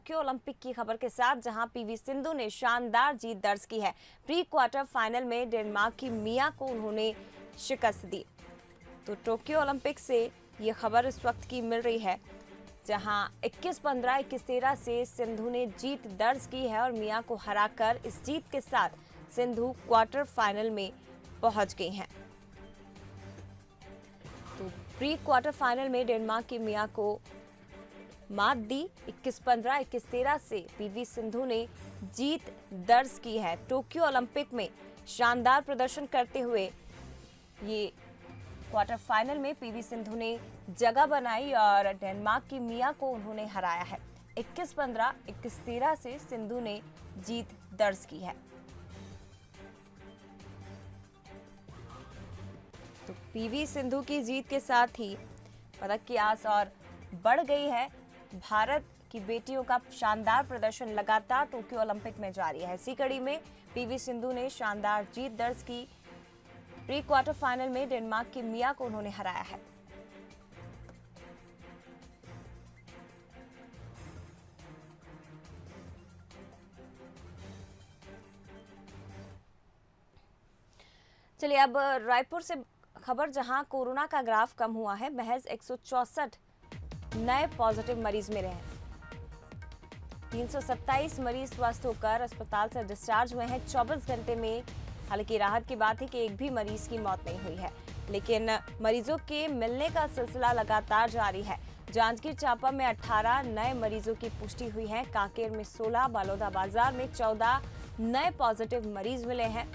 Tokyo Olympic की खबर के साथ, जहां पीवी सिंधु ने शानदार जीत दर्ज की है। प्री क्वार्टर फाइनल में डेनमार्क की मिया को उन्होंने शिकस्त दी। तो टोक्यो ओलंपिक से ये खबर इस वक्त की मिल रही है, जहां 21-15, 21-13 से सिंधु ने जीत दर्ज की है और मिया को हराकर इस जीत के साथ सिंधु क्वार्टर फाइनल में पहुंच गई हैं। तो प्री क्वार्टर फाइनल में डेनमार्क की मिया को मात दी। 21-15, 21-13 से पीवी सिंधु ने जीत दर्ज की है। टोक्यो ओलंपिक में शानदार प्रदर्शन करते हुए ये क्वार्टर फाइनल में पीवी सिंधु ने जगह बनाई और डेनमार्क की मिया को उन्होंने हराया है। 21-15, 21-13 से सिंधु ने जीत दर्ज की है। तो पीवी सिंधु की जीत के साथ ही पदक की आस और बढ़ गई है। भारत की बेटियों का शानदार प्रदर्शन लगातार टोक्यो ओलंपिक में जारी है। इसी कड़ी में पीवी सिंधु ने शानदार जीत दर्ज की। प्री क्वार्टर फाइनल में डेनमार्क की मिया को उन्होंने हराया है। चलिए अब रायपुर से खबर, जहां कोरोना का ग्राफ कम हुआ है। महज 164 नए पॉजिटिव मरीज मिले हैं। 327 मरीज स्वस्थ होकर अस्पताल से डिस्चार्ज हुए हैं 24 घंटे में। हालांकि राहत की बात है कि एक भी मरीज की मौत नहीं हुई है, लेकिन मरीजों के मिलने का सिलसिला लगातार जारी है। जांजगीर चांपा में 18 नए मरीजों की पुष्टि हुई है। कांकेर में 16, बलौदाबाजार में 14 नए पॉजिटिव मरीज मिले हैं।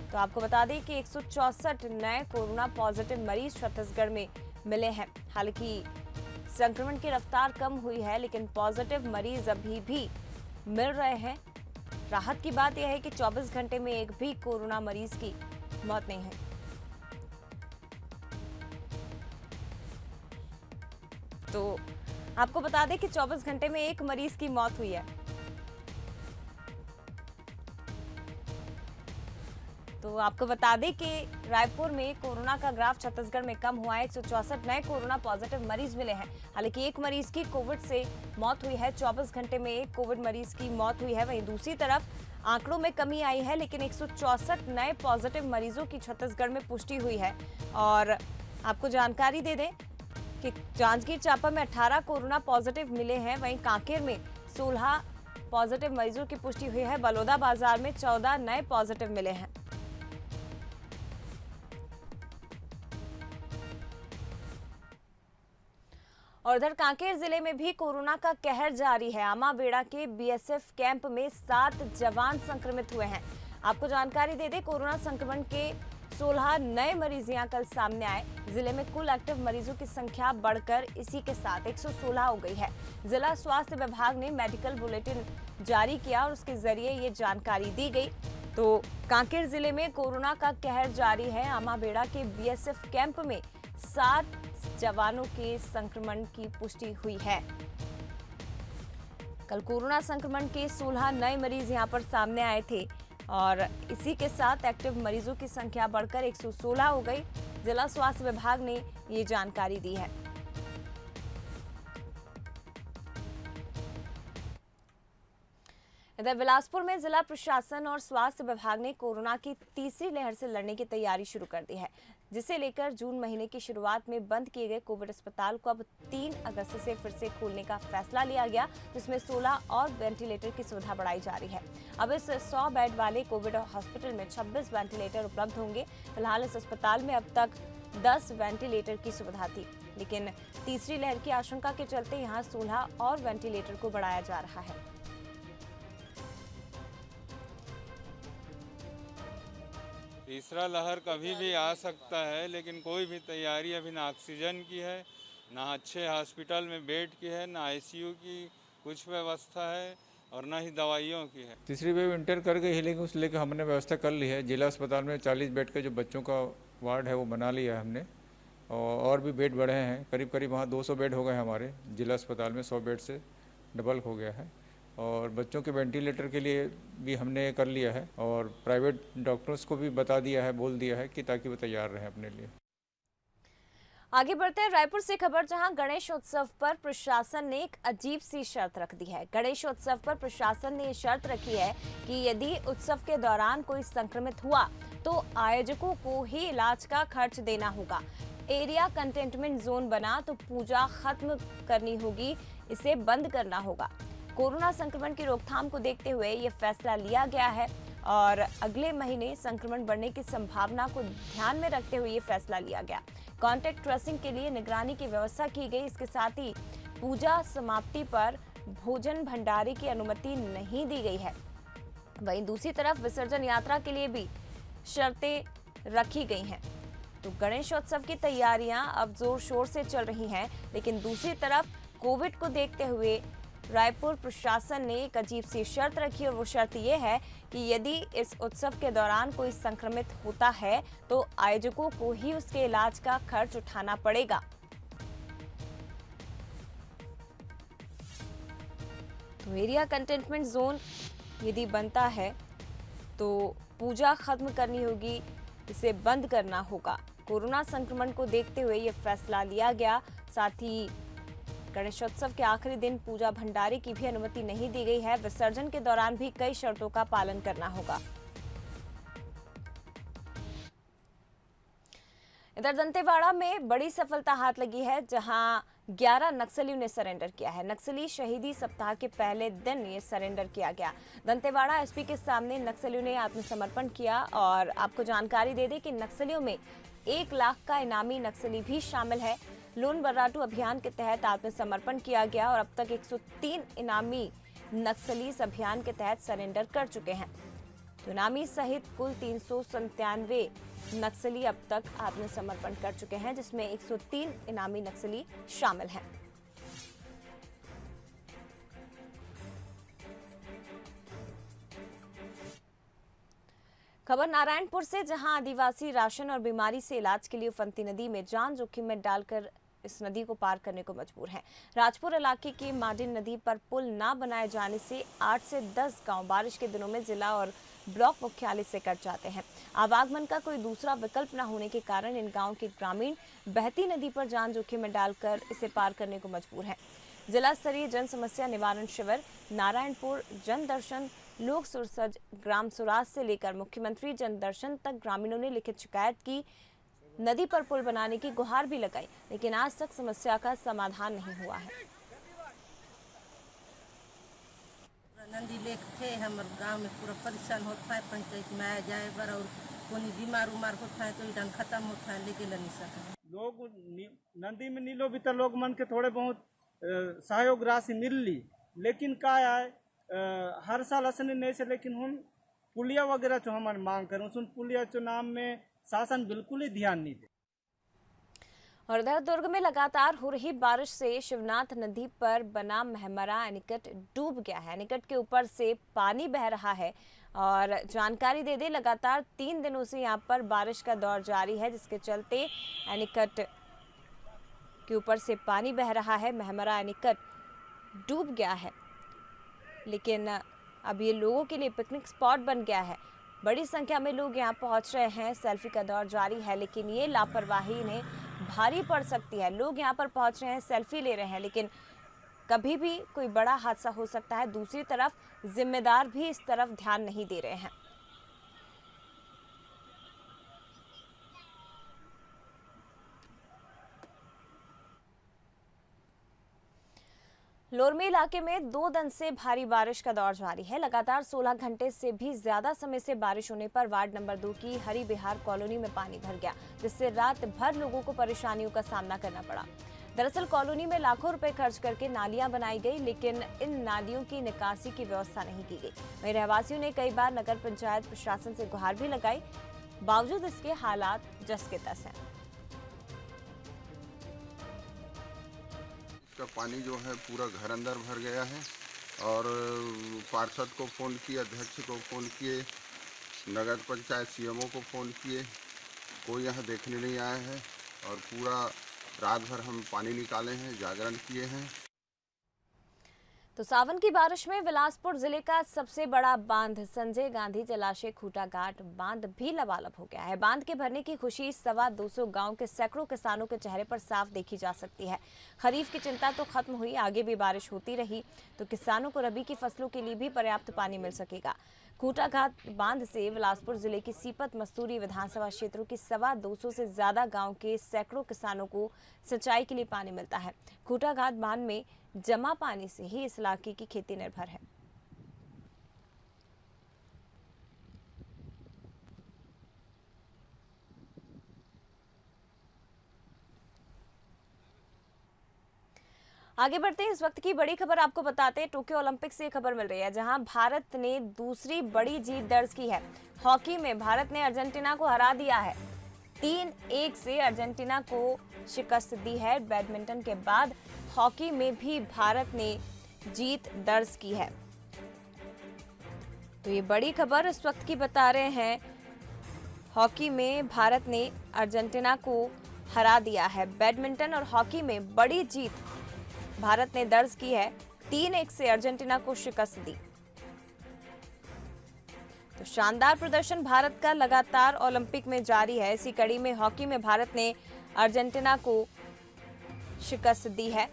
तो आपको बता दें कि 164 नए कोरोना पॉजिटिव मरीज छत्तीसगढ़ में मिले हैं। हालांकि संक्रमण की रफ्तार कम हुई है, लेकिन पॉजिटिव मरीज अभी भी मिल रहे हैं। राहत की बात यह है कि 24 घंटे में एक भी कोरोना मरीज की मौत नहीं है। तो आपको बता दें कि 24 घंटे में एक मरीज की मौत हुई है। तो आपको बता दें कि रायपुर में कोरोना का ग्राफ छत्तीसगढ़ में कम हुआ है। 164 नए कोरोना पॉजिटिव मरीज मिले हैं। हालांकि एक मरीज की कोविड से मौत हुई है। 24 घंटे में एक कोविड मरीज की मौत हुई है। वहीं दूसरी तरफ आंकड़ों में कमी आई है, लेकिन 164 नए पॉजिटिव मरीजों की छत्तीसगढ़ में पुष्टि हुई है। और आपको जानकारी दे दें कि जांजगीर चांपा में 18 कोरोना पॉजिटिव मिले हैं। वहीं कांकेर में 16 पॉजिटिव मरीजों की पुष्टि हुई है। बलौदाबाजार में 14 नए पॉजिटिव मिले हैं। और उधर कांकेर जिले में भी कोरोना का कहर जारी है। आमाबेड़ा के बीएसएफ कैंप में 7 जवान संक्रमित हुए हैं। आपको जानकारी दे दें, कोरोना संक्रमण के 16 नए मरीज यहां कल सामने आए। जिले में कुल एक्टिव मरीजों की संख्या बढ़कर इसी के साथ 116 हो गई है। जिला स्वास्थ्य विभाग ने मेडिकल बुलेटिन जारी किया और उसके जरिए ये जानकारी दी गई। तो कांकेर जिले में कोरोना का कहर जारी है। आमाबेड़ा के बीएसएफ कैंप में 7 जवानों के संक्रमण की पुष्टि हुई है। कल कोरोना संक्रमण के 16 नए मरीज यहां पर सामने आए थे और इसी के साथ एक्टिव मरीजों की संख्या बढ़कर 116 हो गई। जिला स्वास्थ्य विभाग ने ये जानकारी दी है। इधर बिलासपुर में जिला प्रशासन और स्वास्थ्य विभाग ने कोरोना की तीसरी लहर से लड़ने की तैयारी शुरू कर दी है, जिसे लेकर जून महीने की शुरुआत में बंद किए गए कोविड अस्पताल को अब 3 अगस्त से फिर से खोलने का फैसला लिया गया, जिसमें 16 और वेंटिलेटर की सुविधा बढ़ाई जा रही है। अब इस 100 बेड वाले कोविड हॉस्पिटल में 26 वेंटिलेटर उपलब्ध होंगे। फिलहाल इस अस्पताल में अब तक 10 वेंटिलेटर की सुविधा थी, लेकिन तीसरी लहर की आशंका के चलते यहाँ 16 और वेंटिलेटर को बढ़ाया जा रहा है। तीसरा लहर कभी भी आ सकता है, लेकिन कोई भी तैयारी अभी ना ऑक्सीजन की है, ना अच्छे हॉस्पिटल में बेड की है, ना आईसीयू की कुछ व्यवस्था है और ना ही दवाइयों की है। तीसरी वेव इंटर कर गई है, लेकिन उस लेकर हमने व्यवस्था कर ली है। जिला अस्पताल में 40 बेड का जो बच्चों का वार्ड है वो बना लिया है हमने, और भी बेड बढ़े हैं। करीब करीब वहाँ 200 बेड हो गए हमारे जिला अस्पताल में, 100 बेड से डबल हो गया है। और बच्चों के वेंटिलेटर के लिए भी हमने कर लिया है और प्राइवेट डॉक्टर्स को भी बता दिया है, बोल दिया है कि ताकि वो तैयार रहें अपने लिए। आगे बढ़ते हैं रायपुर से खबर, जहां गणेश उत्सव पर प्रशासन ने एक अजीब सी शर्त रख दी है। गणेश उत्सव पर प्रशासन ने ये शर्त रखी है कि यदि उत्सव के दौरान कोई संक्रमित हुआ तो आयोजकों को ही इलाज का खर्च देना होगा। एरिया कंटेनमेंट जोन बना तो पूजा खत्म करनी होगी, इसे बंद करना होगा। कोरोना संक्रमण की रोकथाम को देखते हुए ये फैसला लिया गया है और अगले महीने संक्रमण बढ़ने की संभावना को ध्यान में रखते हुए ये फैसला लिया गया। कॉन्टैक्ट ट्रेसिंग के लिए निगरानी की व्यवस्था की गई। इसके साथ ही पूजा समाप्ति पर भोजन भंडारे की अनुमति नहीं दी गई है। वहीं दूसरी तरफ विसर्जन यात्रा के लिए भी शर्तें रखी गई हैं। तो गणेशोत्सव की तैयारियां अब जोर शोर से चल रही हैं, लेकिन दूसरी तरफ कोविड को देखते हुए रायपुर प्रशासन ने एक अजीब सी शर्त रखी और वो शर्त ये है कि यदि इस उत्सव के दौरान कोई संक्रमित होता है तो आयोजकों को ही उसके इलाज का खर्च उठाना पड़ेगा। तो एरिया कंटेनमेंट जोन यदि बनता है तो पूजा खत्म करनी होगी, इसे बंद करना होगा। कोरोना संक्रमण को देखते हुए ये फैसला लिया गया। साथ ही गणेशोत्सव के आखिरी दिन पूजा भंडारे की भी अनुमति नहीं दी गई है। विसर्जन के दौरान भी कई शर्तों का पालन करना होगा। इधर दंतेवाड़ा में बड़ी सफलता हाथ लगी है, जहां 11 नक्सलियों ने सरेंडर किया है। नक्सली शहीदी सप्ताह के पहले दिन ये सरेंडर किया गया। दंतेवाड़ा एसपी के सामने नक्सलियों ने आत्मसमर्पण किया और आपको जानकारी दे दें कि नक्सलियों में 1 लाख का इनामी नक्सली भी शामिल है। लोन वर्राटू अभियान के तहत आत्मसमर्पण किया गया और अब तक 103 इनामी नक्सली इस अभियान के तहत सरेंडर कर चुके हैं। तो इनामी सहित कुल 397 नक्सली अब तक आत्मसमर्पण कर चुके हैं, जिसमें 103 इनामी नक्सली शामिल हैं। खबर नारायणपुर से, जहां आदिवासी राशन और बीमारी से इलाज के लिए उफनती नदी में जान जोखिम में डालकर इस नदी को पार करने को मजबूर हैं। राजपुर इलाके की माडिन नदी पर पुल न बनाए जाने से 8 से 10 गांव बारिश के दिनों में जिला और ब्लॉक मुख्यालय से कट जाते हैं। आवागमन का कोई दूसरा विकल्प न होने के कारण इन गांव के ग्रामीण बहती नदी पर जान जोखिम में डालकर इसे पार करने को मजबूर हैं। जिला स्तरीय जन समस्या निवारण शिविर नारायणपुर जन दर्शन लोक सुरसज ग्राम सुराज से लेकर मुख्यमंत्री जन दर्शन तक ग्रामीणों ने लिखित शिकायत की। नदी पर पुल बनाने की गुहार भी लगाई, लेकिन आज तक समस्या का समाधान नहीं हुआ है। नंदी लेक थे हमारे गांव में पूरा परेशान होता है, पंचायत में आया जाए बर और कोई बीमार उमार होता है तो इधर खत्म होता है, लेके नहीं सकते लोग नंदी में नीलो भी तो लोग मन के थोड़े बहुत सहयोग राशि मिल ली, लेकिन का है हर साल असने नहीं से, लेकिन हम पुलिया वगैरह जो हमारे मांग करें उन पुलिया चुनाव में शासन बिल्कुल ही ध्यान नहीं दे। और इधर दुर्ग में लगातार हो रही बारिश से शिवनाथ नदी पर बना महमरा एनीकट डूब गया है। एनीकट के ऊपर से पानी बह रहा है और जानकारी दे दे लगातार 3 दिनों से यहां पर बारिश का दौर जारी है, जिसके चलते एनीकट के ऊपर से पानी बह रहा है। महमरा एनीकट डूब गया है, लेकिन अब ये लोगों के लिए पिकनिक स्पॉट बन गया है। बड़ी संख्या में लोग यहाँ पहुँच रहे हैं। सेल्फी का दौर जारी है, लेकिन ये लापरवाही इन्हें भारी पड़ सकती है। लोग यहाँ पर पहुँच रहे हैं, सेल्फी ले रहे हैं, लेकिन कभी भी कोई बड़ा हादसा हो सकता है। दूसरी तरफ जिम्मेदार भी इस तरफ ध्यान नहीं दे रहे हैं। लोरमी इलाके में 2 दिन से भारी बारिश का दौर जारी है। लगातार 16 घंटे से भी ज्यादा समय से बारिश होने पर वार्ड नंबर 2 की हरी बिहार कॉलोनी में पानी भर गया, जिससे रात भर लोगों को परेशानियों का सामना करना पड़ा। दरअसल कॉलोनी में लाखों रुपए खर्च करके नालियां बनाई गई, लेकिन इन नालियों की निकासी की व्यवस्था नहीं की गई। वहीं रहवासियों ने कई बार नगर पंचायत प्रशासन से गुहार भी लगाई, बावजूद इसके हालात जस के तस हैं। का पानी जो है पूरा घर अंदर भर गया है और पार्षद को फ़ोन किए, अध्यक्ष को फ़ोन किए, नगर पंचायत सीएमओ को फ़ोन किए, कोई यहाँ देखने नहीं आया है और पूरा रात भर हम पानी निकाले हैं, जागरण किए हैं। तो सावन की बारिश में बिलासपुर जिले का सबसे बड़ा बांध संजय गांधी जलाशय खूटा घाट बांध भी लबालब हो गया है। बांध के भरने की खुशी 250 गांव के सैकड़ों किसानों के चेहरे पर साफ देखी जा सकती है। खरीफ की चिंता तो खत्म हुई, आगे भी बारिश होती रही तो किसानों को रबी की फसलों के लिए भी पर्याप्त पानी मिल सकेगा। खूटा घाट बांध से बिलासपुर जिले की सीपत मस्तूरी विधानसभा क्षेत्रों की 250 से ज्यादा गांव के सैकड़ों किसानों को सिंचाई के लिए पानी मिलता है। खूटा घाट बांध में जमा पानी से ही इस इलाके की खेती निर्भर है। आगे बढ़ते हैं, इस वक्त की बड़ी खबर आपको बताते हैं। टोक्यो ओलंपिक से खबर मिल रही है, जहां भारत ने दूसरी बड़ी जीत दर्ज की है। हॉकी में भारत ने अर्जेंटीना को हरा दिया है। 3-1 से अर्जेंटीना को शिकस्त दी है। बैडमिंटन के बाद हॉकी में भी भारत ने जीत दर्ज की है। तो ये बड़ी खबर इस वक्त की बता रहे हैं। हॉकी में भारत ने अर्जेंटीना को हरा दिया है। बैडमिंटन और हॉकी में बड़ी जीत भारत ने दर्ज की है। 3-1 से अर्जेंटीना को शिकस्त दी। तो शानदार प्रदर्शन भारत का लगातार ओलंपिक में जारी है। इसी कड़ी में हॉकी में भारत ने अर्जेंटीना को शिकस्त दी है।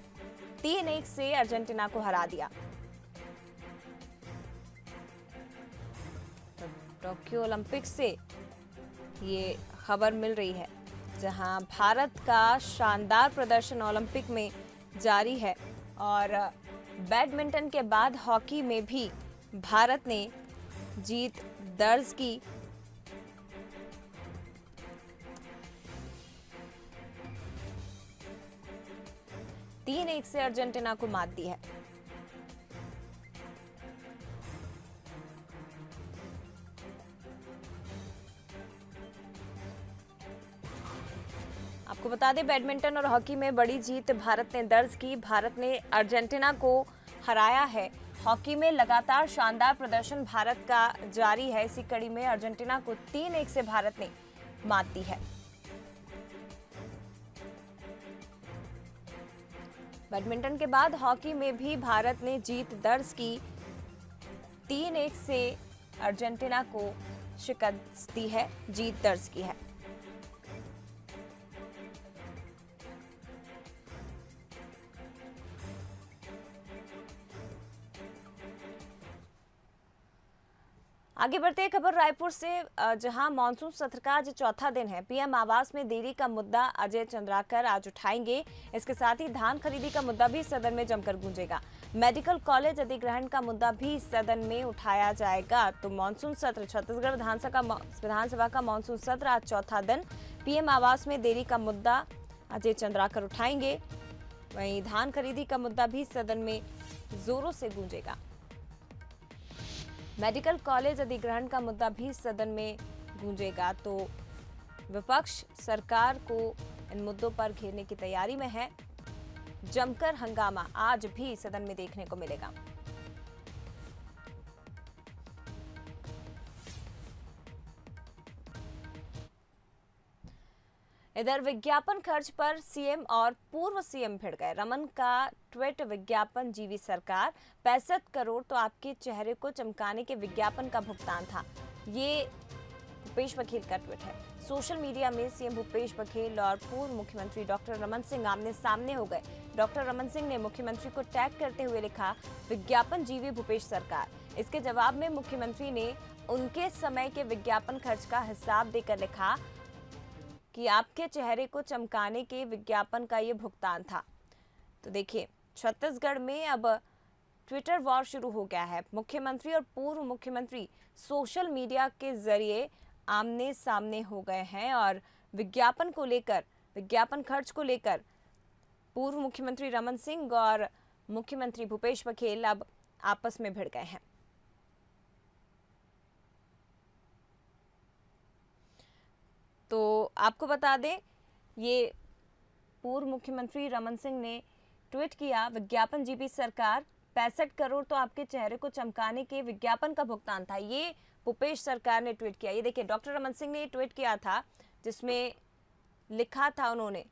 3-1 से अर्जेंटीना को हरा दिया। तो टोक्यो ओलंपिक से ये खबर मिल रही है, जहां भारत का शानदार प्रदर्शन ओलंपिक में जारी है और बैडमिंटन के बाद हॉकी में भी भारत ने जीत दर्ज की। तीन 1 से अर्जेंटीना को मात दी है। आपको बता दें, बैडमिंटन और हॉकी में बड़ी जीत भारत ने दर्ज की। भारत ने अर्जेंटीना को हराया है। हॉकी में लगातार शानदार प्रदर्शन भारत का जारी है। इसी कड़ी में अर्जेंटीना को 3-1 से भारत ने मात दी है। बैडमिंटन के बाद हॉकी में भी भारत ने जीत दर्ज की। 3-1 से अर्जेंटीना को शिकस्त दी है, जीत दर्ज की है। आगे बढ़ते हैं, खबर रायपुर से, जहां मानसून सत्र का आज चौथा दिन है। पीएम आवास में देरी का मुद्दा अजय चंद्राकर आज उठाएंगे। इसके साथ ही धान खरीदी का मुद्दा भी सदन में जमकर गूंजेगा। मेडिकल कॉलेज अधिग्रहण का मुद्दा भी सदन में उठाया जाएगा। तो मानसून सत्र, छत्तीसगढ़ विधानसभा का मानसून सत्र आज चौथा दिन। पीएम आवास में देरी का मुद्दा अजय चंद्राकर उठाएंगे। वहीं धान खरीदी का मुद्दा भी सदन में जोरों से गूंजेगा। मेडिकल कॉलेज अधिग्रहण का मुद्दा भी सदन में गूंजेगा। तो विपक्ष सरकार को इन मुद्दों पर घेरने की तैयारी में है। जमकर हंगामा आज भी सदन में देखने को मिलेगा। इधर विज्ञापन खर्च पर सीएम और पूर्व सीएम भिड़ गए। रमन का ट्वीट, विज्ञापन जीवी सरकार, 65 करोड़ तो आपके चेहरे को चमकाने के विज्ञापन का भुगतान था। ये भूपेश बघेल का ट्वीट है। सोशल मीडिया में सीएम भूपेश बघेल और पूर्व मुख्यमंत्री डॉक्टर रमन सिंह आमने सामने हो गए। डॉक्टर रमन सिंह ने मुख्यमंत्री को टैग करते हुए लिखा, विज्ञापन जीवी भूपेश सरकार। इसके जवाब में मुख्यमंत्री ने उनके समय के विज्ञापन खर्च का हिसाब देकर लिखा कि आपके चेहरे को चमकाने के विज्ञापन का ये भुगतान था। तो देखिए, छत्तीसगढ़ में अब ट्विटर वॉर शुरू हो गया है। मुख्यमंत्री और पूर्व मुख्यमंत्री सोशल मीडिया के जरिए आमने सामने हो गए हैं और विज्ञापन को लेकर, विज्ञापन खर्च को लेकर पूर्व मुख्यमंत्री रमन सिंह और मुख्यमंत्री भूपेश बघेल अब आपस में भिड़ गए हैं। तो आपको बता दें, ये पूर्व मुख्यमंत्री रमन सिंह ने ट्वीट किया, विज्ञापन जीवी सरकार, 65 करोड़ तो आपके चेहरे को चमकाने के विज्ञापन का भुगतान था। ये भूपेश सरकार ने ट्वीट किया। ये देखिए, डॉक्टर रमन सिंह ने ट्वीट किया था जिसमें लिखा था उन्होंने,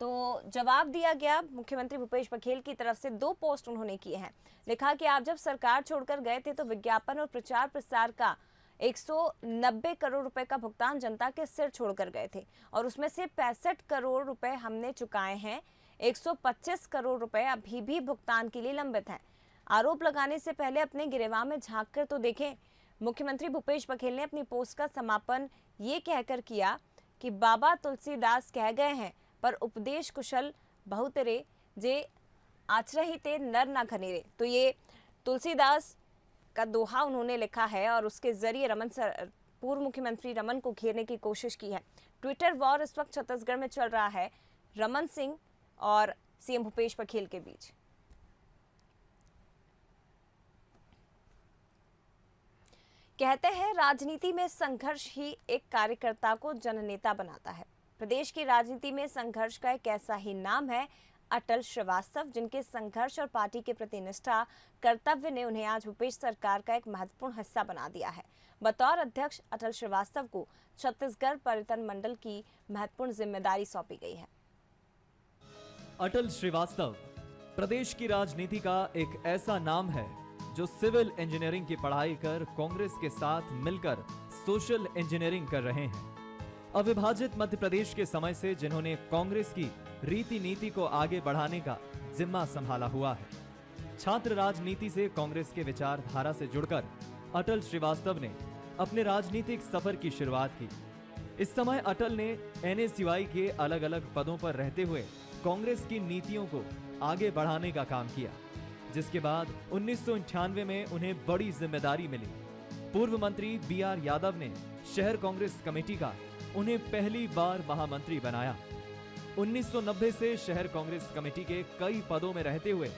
तो जवाब दिया गया मुख्यमंत्री भूपेश बघेल की तरफ से। 2 पोस्ट उन्होंने किए हैं। लिखा कि आप जब सरकार छोड़कर गए थे तो विज्ञापन और प्रचार प्रसार का 190 करोड़ रुपए का भुगतान जनता के सिर छोड़कर गए थे और उसमें से 65 करोड़ रुपए हमने चुकाए हैं। 125 करोड़ रुपए अभी भी भुगतान के लिए लंबित हैं। आरोप लगाने से पहले अपने गिरेबान में झांक कर तो देखें। मुख्यमंत्री भूपेश बघेल ने अपनी पोस्ट का समापन ये कहकर किया कि बाबा तुलसीदास कह गए हैं, पर उपदेश कुशल बहुतेरे जे आचरहि ते नर ना घनेरे। तो ये तुलसीदास का दोहा उन्होंने लिखा है और उसके जरिए पूर्व मुख्यमंत्री रमन को घेरने की कोशिश की है। ट्विटर वॉर इस वक्त छत्तीसगढ़ में चल रहा है रमन सिंह और सीएम भूपेश बघेल के बीच। कहते हैं राजनीति में संघर्ष ही एक कार्यकर्ता को जननेता बनाता है। प्रदेश की राजनीति में संघर्ष का एक ऐसा ही नाम है अटल श्रीवास्तव, जिनके संघर्ष और पार्टी के प्रति निष्ठा कर्तव्य ने उन्हें आज भूपेश सरकार का एक महत्वपूर्ण हिस्सा बना दिया है। बतौर अध्यक्ष अटल श्रीवास्तव को छत्तीसगढ़ पर्यटन मंडल की महत्वपूर्ण जिम्मेदारी सौंपी गई है। अटल श्रीवास्तव प्रदेश की राजनीति का एक ऐसा नाम है जो सिविल इंजीनियरिंग की पढ़ाई कर कांग्रेस के साथ मिलकर सोशल इंजीनियरिंग कर रहे हैं। अविभाजित मध्य प्रदेश के समय से जिन्होंने कांग्रेस की रीति नीति को आगे बढ़ाने का जिम्मा संभाला हुआ है। छात्र राजनीति से कांग्रेस के विचारधारा से जुड़कर अटल श्रीवास्तव ने अपने राजनीतिक सफर की शुरुआत की। इस समय अटल ने NSUI के अलग अलग पदों पर रहते हुए कांग्रेस की नीतियों को आगे बढ़ाने का काम किया, जिसके बाद 1998 में उन्हें बड़ी जिम्मेदारी मिली। पूर्व मंत्री BR यादव ने शहर कांग्रेस कमेटी का उन्हें पहली बार महामंत्री बनाया। 1990 से शहर कांग्रेस कमेटी के कई पदों में रहते हुए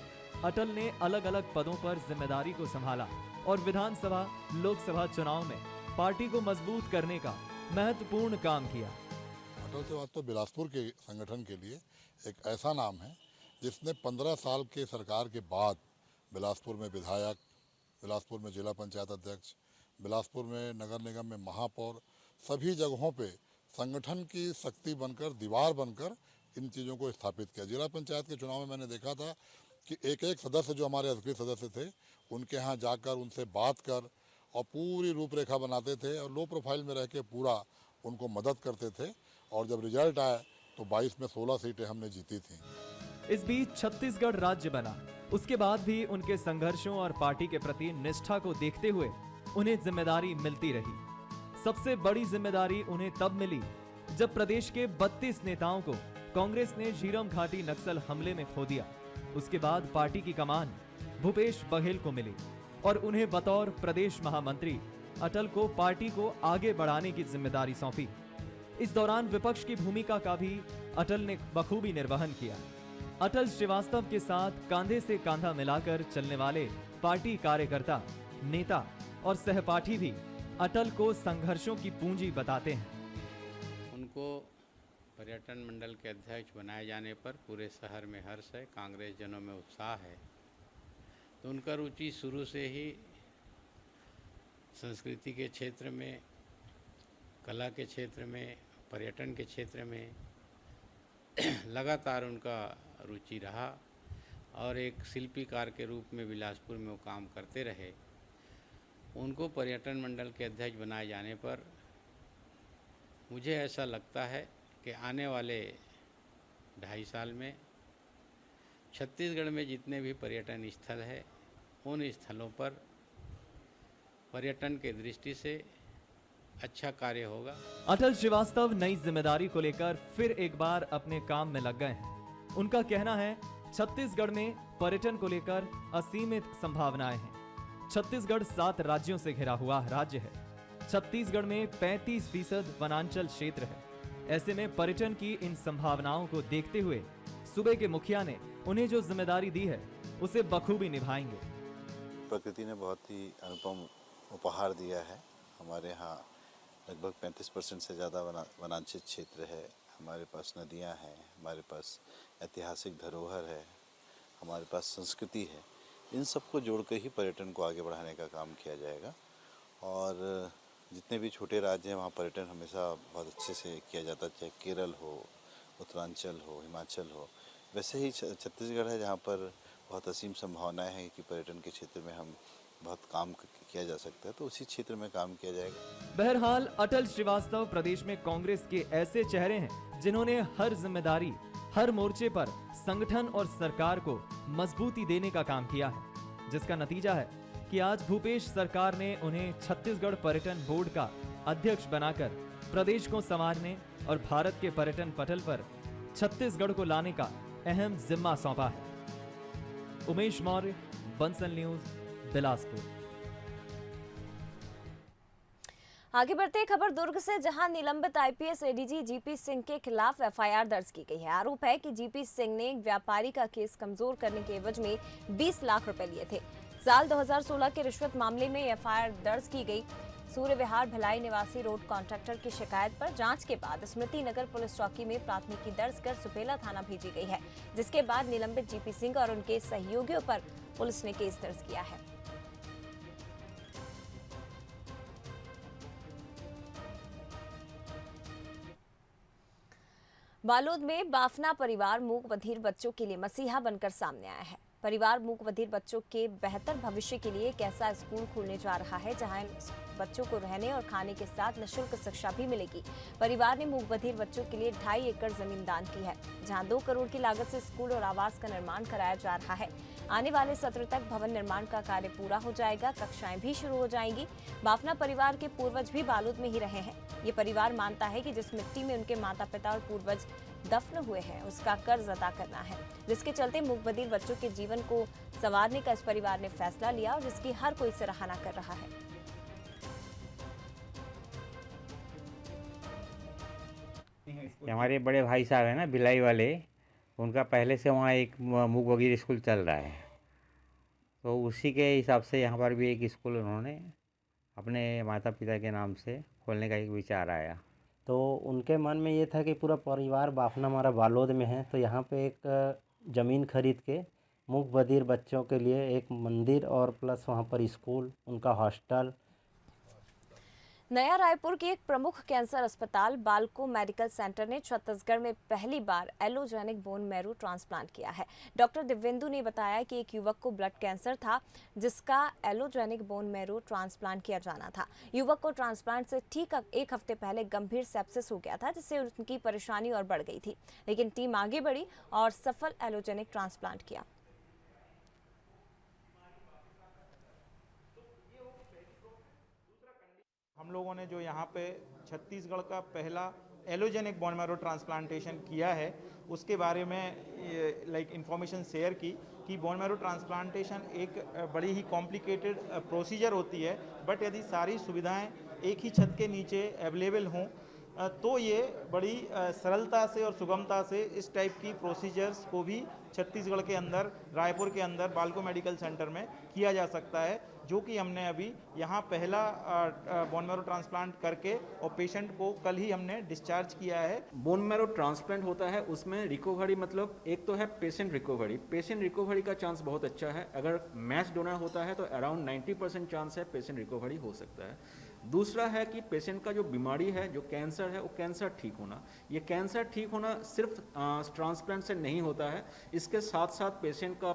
अटल ने अलग अलग पदों पर जिम्मेदारी को संभाला और विधानसभा लोकसभा चुनाव में पार्टी को मजबूत करने का महत्वपूर्ण काम किया। अटल श्रीवास्तव बिलासपुर के संगठन के लिए एक ऐसा नाम है जिसने 15 साल के सरकार के बाद बिलासपुर में विधायक, बिलासपुर में जिला पंचायत अध्यक्ष, बिलासपुर में नगर निगम में महापौर, सभी जगहों पे संगठन की शक्ति बनकर, दीवार बनकर इन चीज़ों को स्थापित किया। जिला पंचायत के चुनाव में मैंने देखा था कि एक एक सदस्य जो हमारे अधिकृत सदस्य थे उनके यहाँ जाकर उनसे बात कर और पूरी रूपरेखा बनाते थे और लो प्रोफाइल में रह के पूरा उनको मदद करते थे। और जब रिजल्ट आया तो 22 में 16 सीटें हमने जीती थी। इस बीच छत्तीसगढ़ राज्य बना। उसके बाद भी उनके संघर्षों और पार्टी के प्रति निष्ठा को देखते हुए उन्हें जिम्मेदारी मिलती रही। सबसे बड़ी जिम्मेदारी उन्हें तब मिली जब प्रदेश के 32 नेताओं को कांग्रेस ने झीरम घाटी नक्सल हमले में खो दिया। उसके बाद पार्टी की कमान भूपेश बघेल को मिली और उन्हें बतौर प्रदेश महामंत्री अटल को पार्टी को आगे बढ़ाने की जिम्मेदारी सौंपी। इस दौरान विपक्ष की भूमिका का भी अटल ने बखूबी निर्वहन किया। अटल श्रीवास्तव के साथ कांधे से कांधा मिलाकर चलने वाले पार्टी कार्यकर्ता, नेता और सहपाठी भी अटल को संघर्षों की पूंजी बताते हैं। उनको पर्यटन मंडल के अध्यक्ष बनाए जाने पर पूरे शहर में हर्ष है, कांग्रेस जनों में उत्साह है। तो उनका रुचि शुरू से ही संस्कृति के क्षेत्र में, कला के क्षेत्र में, पर्यटन के क्षेत्र में लगातार उनका रुचि रहा और एक शिल्पीकार के रूप में बिलासपुर में वो काम करते रहे। उनको पर्यटन मंडल के अध्यक्ष बनाए जाने पर मुझे ऐसा लगता है कि आने वाले 2.5 साल में छत्तीसगढ़ में जितने भी पर्यटन स्थल है उन स्थलों पर पर्यटन के दृष्टि से अच्छा कार्य होगा। अटल श्रीवास्तव नई जिम्मेदारी को लेकर फिर एक बार अपने काम में लग गए हैं। उनका कहना है छत्तीसगढ़ में पर्यटन को लेकर असीमित संभावनाएं हैं। छत्तीसगढ़ 7 राज्यों से घिरा हुआ राज्य है। छत्तीसगढ़ में 35% वनांचल क्षेत्र है। ऐसे में पर्यटन की इन संभावनाओं को देखते हुए सूबे के मुखिया ने उन्हें जो जिम्मेदारी दी है उसे बखूबी निभाएंगे। प्रकृति ने बहुत ही अनुपम उपहार दिया है। हमारे यहाँ लगभग 35% से ज़्यादा वनांचल क्षेत्र है। हमारे पास नदियाँ हैं, हमारे पास ऐतिहासिक धरोहर है, हमारे पास संस्कृति है। इन सबको जोड़कर ही पर्यटन को आगे बढ़ाने का काम किया जाएगा। और जितने भी छोटे राज्य हैं वहाँ पर्यटन हमेशा बहुत अच्छे से किया जाता है, चाहे केरल हो, उत्तरांचल हो, हिमाचल हो, वैसे ही छत्तीसगढ़ है जहाँ पर बहुत असीम संभावनाएं हैं कि पर्यटन के क्षेत्र में हम बहुत काम किया जा सकता है, तो उसी क्षेत्र में काम किया जाएगा। बहरहाल अटल श्रीवास्तव प्रदेश में कांग्रेस के ऐसे चेहरे हैं जिन्होंने हर जिम्मेदारी, हर मोर्चे पर संगठन और सरकार को मजबूती देने का काम किया है, जिसका नतीजा है कि आज भूपेश सरकार ने उन्हें छत्तीसगढ़ पर्यटन बोर्ड का अध्यक्ष बनाकर प्रदेश को संवारने और भारत के पर्यटन पटल पर छत्तीसगढ़ को लाने का अहम जिम्मा सौंपा है। उमेश मौर्य, बंसल न्यूज, बिलासपुर। आगे बढ़ते खबर दुर्ग से, जहां निलंबित आईपीएस एडीजी जीपी सिंह के खिलाफ एफआईआर दर्ज की गई है। आरोप है कि जीपी सिंह ने एक व्यापारी का केस कमजोर करने के एवज में 20 लाख रुपए लिए थे। साल 2016 के रिश्वत मामले में एफआईआर दर्ज की गई। सूर्य विहार भिलाई निवासी रोड कॉन्ट्रैक्टर की शिकायत पर जांच के बाद स्मृति नगर पुलिस चौकी में प्राथमिकी दर्ज कर सुपेला थाना भेजी गई है, जिसके बाद निलंबित जीपी सिंह और उनके सहयोगियों पर पुलिस ने केस दर्ज किया है। बालोद में बाफना परिवार मूक बधिर बच्चों के लिए मसीहा बनकर सामने आया है। परिवार मूक बधिर बच्चों के बेहतर भविष्य के लिए एक ऐसा स्कूल खोलने जा रहा है जहां बच्चों को रहने और खाने के साथ निःशुल्क शिक्षा भी मिलेगी। परिवार ने मूक बधिर बच्चों के लिए 2.5 एकड़ जमीन दान की है, जहां 2 करोड़ की लागत से स्कूल और आवास का निर्माण कराया जा रहा है। आने वाले सत्र तक भवन निर्माण का कार्य पूरा हो जाएगा, कक्षाएं भी शुरू हो जाएंगी। बाफना परिवार के पूर्वज भी बालोद में ही रहे हैं। ये परिवार मानता है कि जिस मिट्टी में उनके माता पिता और पूर्वज दफन हुए हैं उसका कर्ज अदा करना है, जिसके चलते मूक बधिर बच्चों के जीवन को संवारने का इस परिवार ने फैसला लिया और जिसकी हर कोई सराहना कर रहा है। हमारे बड़े भाई साहब हैं ना भिलाई वाले, उनका पहले से वहाँ एक मूक बधिर स्कूल चल रहा है, तो उसी के हिसाब से यहाँ पर भी एक स्कूल उन्होंने अपने माता पिता के नाम से खोलने का एक विचार आया। तो उनके मन में ये था कि पूरा परिवार बाफना हमारा बालोद में है, तो यहाँ पे एक ज़मीन खरीद के मूक बधिर बच्चों के लिए एक मंदिर और प्लस वहाँ पर स्कूल, उनका हॉस्टल। नया रायपुर के एक प्रमुख कैंसर अस्पताल बालको मेडिकल सेंटर ने छत्तीसगढ़ में पहली बार एलोजेनिक बोन मैरो ट्रांसप्लांट किया है। डॉक्टर दिव्येंदु ने बताया कि एक युवक को ब्लड कैंसर था, जिसका एलोजेनिक बोन मैरो ट्रांसप्लांट किया जाना था। युवक को ट्रांसप्लांट से ठीक 1 हफ्ते पहले गंभीर सेप्सिस हो गया था, जिससे उनकी परेशानी और बढ़ गई थी, लेकिन टीम आगे बढ़ी और सफल एलोजेनिक ट्रांसप्लांट किया। हम लोगों ने जो यहाँ पे छत्तीसगढ़ का पहला एलोजेनिक बोन मैरो ट्रांसप्लांटेशन किया है, उसके बारे में इन्फॉर्मेशन शेयर की कि बोन मैरो ट्रांसप्लांटेशन एक बड़ी ही कॉम्प्लिकेटेड प्रोसीजर होती है, बट यदि सारी सुविधाएं एक ही छत के नीचे अवेलेबल हों तो ये बड़ी सरलता से और सुगमता से इस टाइप की प्रोसीजर्स को भी छत्तीसगढ़ के अंदर, रायपुर के अंदर बालको मेडिकल सेंटर में किया जा सकता है, जो कि हमने अभी यहाँ पहला बोन मैरो ट्रांसप्लांट करके और पेशेंट को कल ही हमने डिस्चार्ज किया है। बोन मैरो ट्रांसप्लांट होता है, उसमें रिकवरी मतलब एक तो है पेशेंट रिकवरी का चांस बहुत अच्छा है। अगर मैच डोनर होता है तो अराउंड 90% चांस है पेशेंट रिकवरी हो सकता है। दूसरा है कि पेशेंट का जो बीमारी है, जो कैंसर है, वो कैंसर ठीक होना। ये कैंसर ठीक होना सिर्फ ट्रांसप्लांट से नहीं होता है, इसके साथ साथ पेशेंट का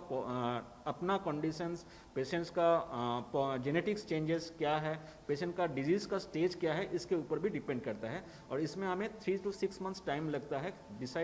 अपना कंडीशंस, पेशेंट्स का जेनेटिक्स चेंजेस क्या है, पेशेंट का डिजीज़ का स्टेज क्या है, इसके ऊपर भी डिपेंड करता है। और इसमें हमें 3 to 6 months टाइम लगता है डिसाइड